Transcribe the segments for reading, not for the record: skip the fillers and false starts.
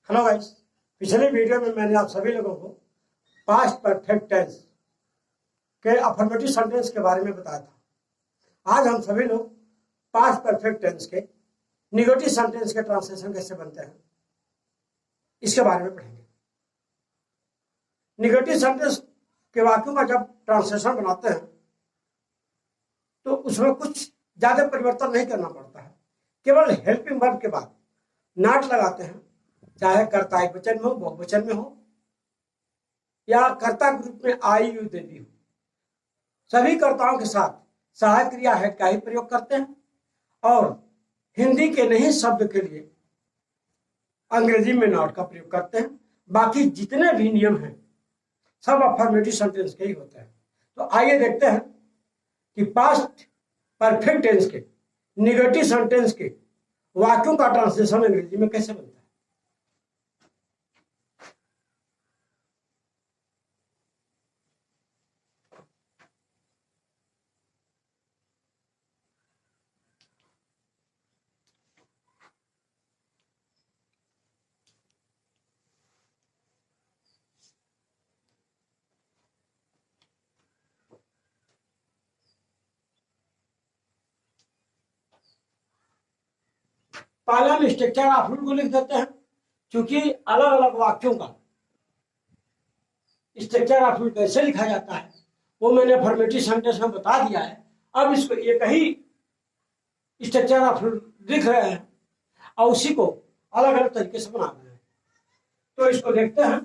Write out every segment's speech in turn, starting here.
Hello guys, पिछले video में मैंने आप सभी लोगों को पास्ट परफेक्ट टेंस के अफर्मेटिव सेंटेंस के बारे में बताया था। आज हम सभी लोग पास्ट परफेक्ट टेंस के निगेटिव सेंटेंस के ट्रांसलेशन कैसे बनते हैं इसके बारे में पढ़ेंगे। निगेटिव सेंटेंस के वाक्यों का जब ट्रांसलेशन बनाते हैं तो उसमें कुछ ज्यादा परिवर्तन नहीं करना पड़ता है। केवल हेल्पिंग वर्ब के बाद नॉट लगाते हैं, चाहे कर्ता एक वचन में हो, बहुवचन में हो या कर्ता ग्रुप में आई यू दे भी हो। सभी कर्ताओं के साथ सहायक क्रिया हेड का ही प्रयोग करते हैं और हिंदी के नहीं शब्द के लिए अंग्रेजी में नॉट का प्रयोग करते हैं। बाकी जितने भी नियम हैं सब अफर्मेटिव सेंटेंस के ही होते हैं। तो आइए देखते हैं कि पास्ट परफेक्ट टेंस के निगेटिव सेंटेंस के वाक्यों का ट्रांसलेशन अंग्रेजी में कैसे बनता है। पहले हम स्ट्रक्चर ऑफ रूल को लिख देते हैं, क्योंकि अलग अलग वाक्यों का स्ट्रक्चर ऑफ रूल कैसे लिखा जाता है वो मैंने अफर्मेटिव सेंटेंस में बता दिया है। अब इसको एक ही स्ट्रक्चर ऑफ रूल लिख रहे हैं और उसी को अलग अलग तरीके से बना रहे हैं। तो इसको देखते हैं।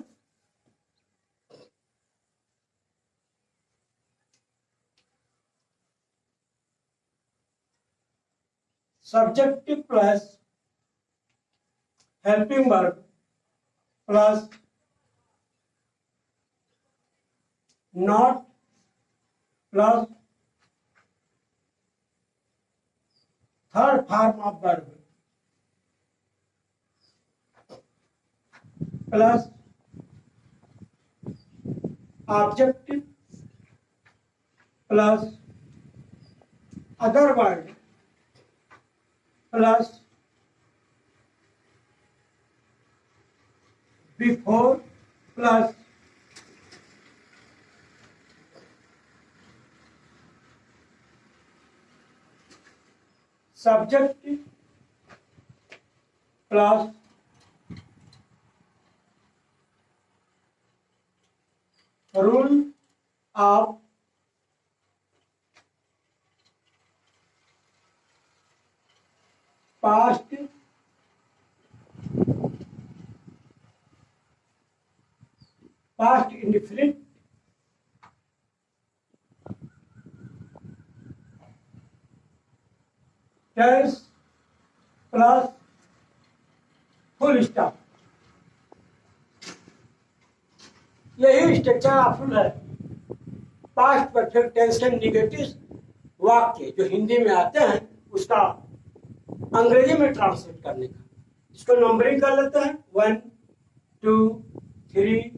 Subjective plus helping verb plus not plus third form of verb plus objective plus other word plus before plus subjective plus rule of past indefinite tens plus full stop. यही स्ट्रक्चर ऑफ रूल है past perfect tense के negative वाक्य जो हिंदी में आते हैं उसका अंग्रेजी में ट्रांसलेट करने का। इसको नंबरिंग कर लेते हैं 1 2 3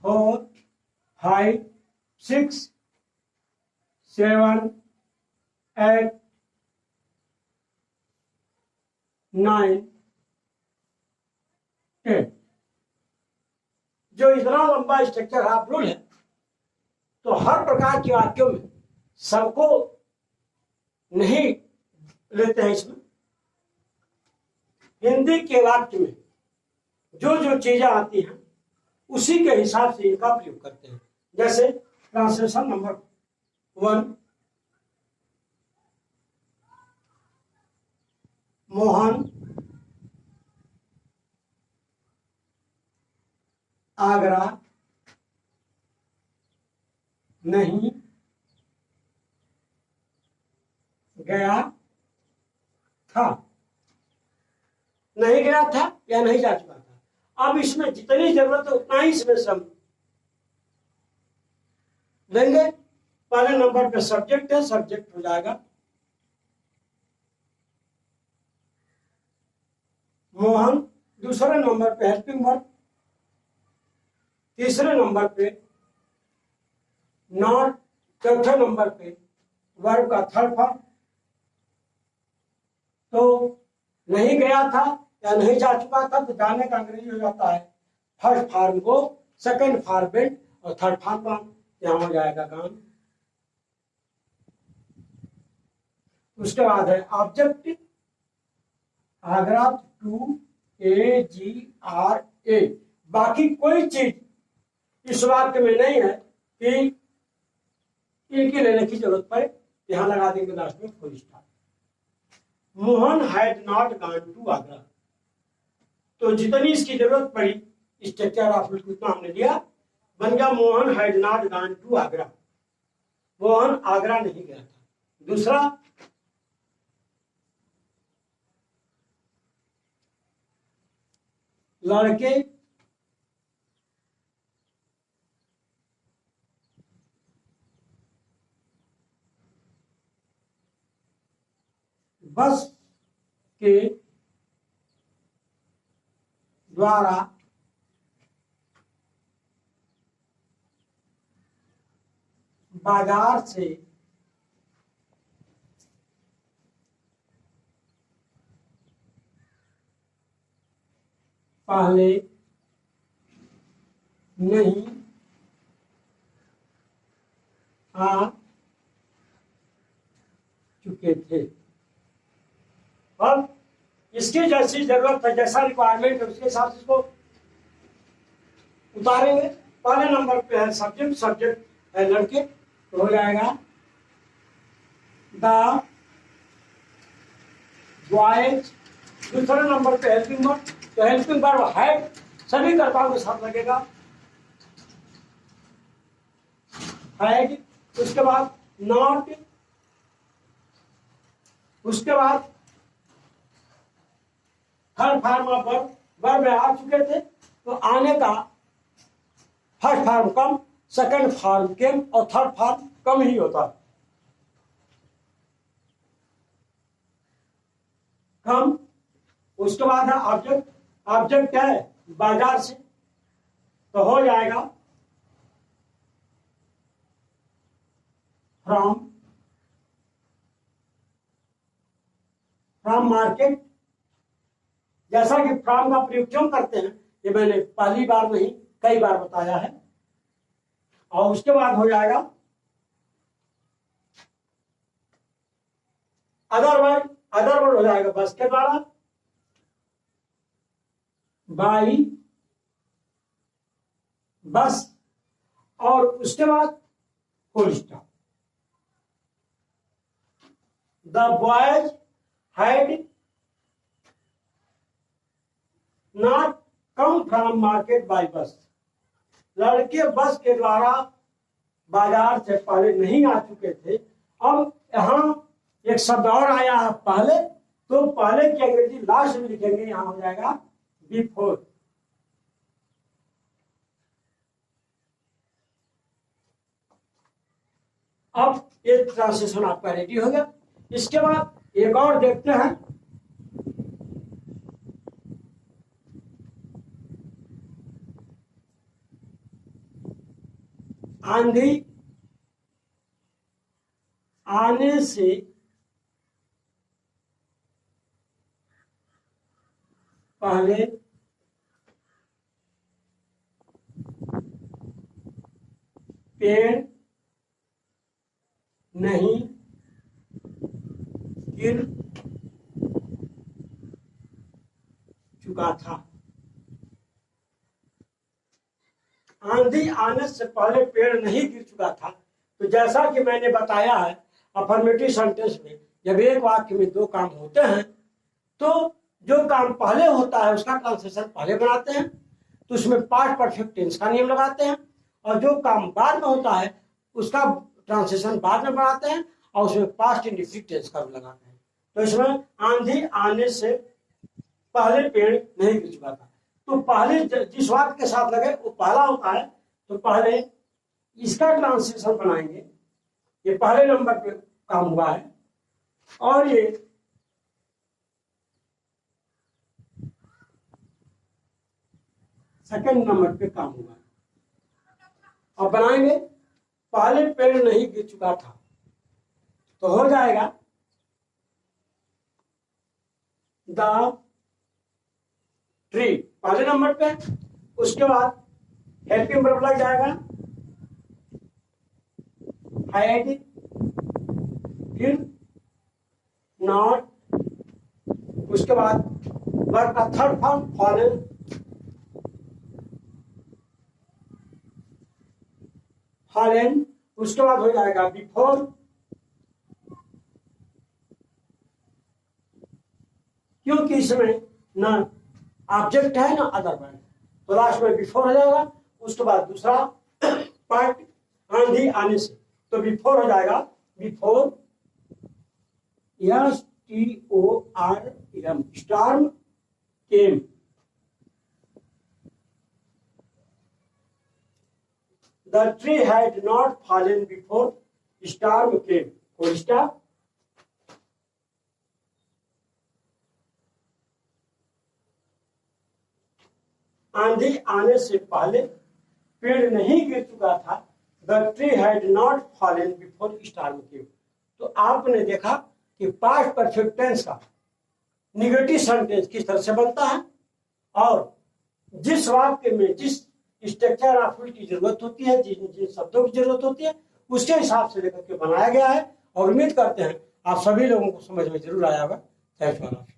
4 5 6 7 8 9 10। जो इतना लंबा स्ट्रक्चर ऑफ रूल है तो हर प्रकार के वाक्यों में सबको नहीं लेते हैं। इसमें हिंदी के वाक्य में जो जो चीजें आती हैं उसी के हिसाब से इनका प्रयोग करते हैं। जैसे ट्रांसलेशन नंबर 1, मोहन आगरा नहीं गया था। नहीं गया था या नहीं जा चुका था। अब इसमें जितनी जरूरत है उतना ही इसमें से हम लेंगे। पहले नंबर पे सब्जेक्ट है, सब्जेक्ट हो जाएगा मोहन। दूसरे नंबर पे हेल्पिंग वर्ब, तीसरे नंबर पे नॉट, चौथे नंबर पे वर्ब का थर्ड फॉर्म। तो नहीं गया था या नहीं जा चुका था तो जाने का अंग्रेजी हो जाता है फर्स्ट फॉर्म को, सेकंड फॉर्म वेंट और थर्ड फॉर्म गॉन। यहाँ हो जाएगा गॉन। उसके बाद है ऑब्जेक्ट आगरा टू AGRA। बाकी कोई चीज इस वाक्य में नहीं है कि इनकी लेने की जरूरत पड़े, यहां लगा देंगे लास्ट में full stop. Mohan had not gone to Agra, तो जितनी इसकी जरूरत पड़ी स्ट्रक्चर ऑफ उतना हमने लिया, बन गया Mohan had not gone to Agra, Mohan Agra नहीं गया था। दूसरा लड़के बस के द्वारा बाजार से पहले नहीं आ चुके थे। अब इसकी जैसी जरूरत है, जैसा रिक्वायरमेंट है उसके हिसाब से इसको उतारेंगे। पहले नंबर पे है सब्जेक्ट, सब्जेक्ट है लड़के, तो हो जाएगा द बॉयज। दूसरे नंबर पे हेल्पिंग वर्ब, तो हेल्पिंग वर्ब हैड सभी कर्ताओं के साथ लगेगा, हैड। उसके बाद नॉट, उसके बाद third form of verb, verb में आ चुके थे तो आने का फर्स्ट फॉर्म कम, सेकंड फॉर्म केम और थर्ड फॉर्म कम ही होता है, कम। उसके बाद है ऑब्जेक्ट, ऑब्जेक्ट क्या है बाजार से, तो हो जाएगा फ्रॉम, फ्रॉम मार्केट। जैसा कि फ्रॉम का प्रयोग क्यों करते हैं ये मैंने पहली बार नहीं कई बार बताया है। और उसके बाद हो जाएगा अदरवाइज, अदरवाइज हो जाएगा बस के द्वारा, बाई बस, और उसके बाद full stop. The boys had not come from market by bus, लड़के बस के द्वारा बाजार से पहले नहीं आ चुके थे। अब यहां एक शब्द और आया है पहले, तो पहले की अंग्रेजी लास्ट में लिखेंगे, यहां हो जाएगा बिफोर। अब ये ट्रांसलेशन आपका रेडी हो गया। इसके बाद एक और देखते हैं, आंधी आने से पहले पेड़ नहीं गिर चुका था। आंधी आने से पहले पेड़ नहीं गिर चुका था, तो जैसा कि मैंने बताया है अफर्मेटिव सेंटेंस में जब एक वाक्य में दो काम होते हैं तो जो काम पहले होता है उसका ट्रांसलेशन पहले बनाते हैं, तो उसमें पास्ट परफेक्ट टेंस का नियम लगाते हैं, और जो काम बाद में होता है उसका ट्रांसलेशन बाद में बनाते हैं और उसमें पास्ट इंडेफिनिट टेंस का भी लगाते हैं। तो इसमें आंधी आने से पहले पेड़ नहीं गिर चुका था, तो पहले जिस वाक्य के साथ लगे वो पहला होता है, तो पहले इसका ट्रांसलेशन बनाएंगे, ये पहले नंबर पे काम हुआ है, और ये सेकंड नंबर पे काम हुआ है। अब बनाएंगे पहले पेड़ नहीं गिर चुका था, तो हो जाएगा द ट्री पहले नंबर पे, उसके बाद हेल्पिंग वर्ब लग जाएगा हैड, फिर नॉट, उसके बाद वर्ब का थर्ड फॉर्म फॉलन, फॉलन, उसके बाद हो जाएगा बिफोर, क्योंकि इसमें ना ऑब्जेक्ट है ना अदर वर्ब, तो लास्ट में बिफोर हो जाएगा। उसके बाद दूसरा पार्ट आंधी आने से, तो बिफोर हो जाएगा before STORM storm came, the tree had not fallen before storm came, full stop। आंधी आने से पहले पेड़ नहीं गिर चुका था, the tree had not fallen before storm came. तो आपने देखा कि पास्ट परफेक्ट टेंस का निगेटिव सेंटेंस किस तरह से बनता है और जिस वाक्य में जिस स्ट्रक्चर ऑफ फुल की जरूरत होती है, जिन जिन शब्दों की जरूरत होती है, उसके हिसाब से लेकर के बनाया गया है। और उम्मीद करते हैं आप सभी लोगों को समझ में जरूर आया होगा। Thanks for watching.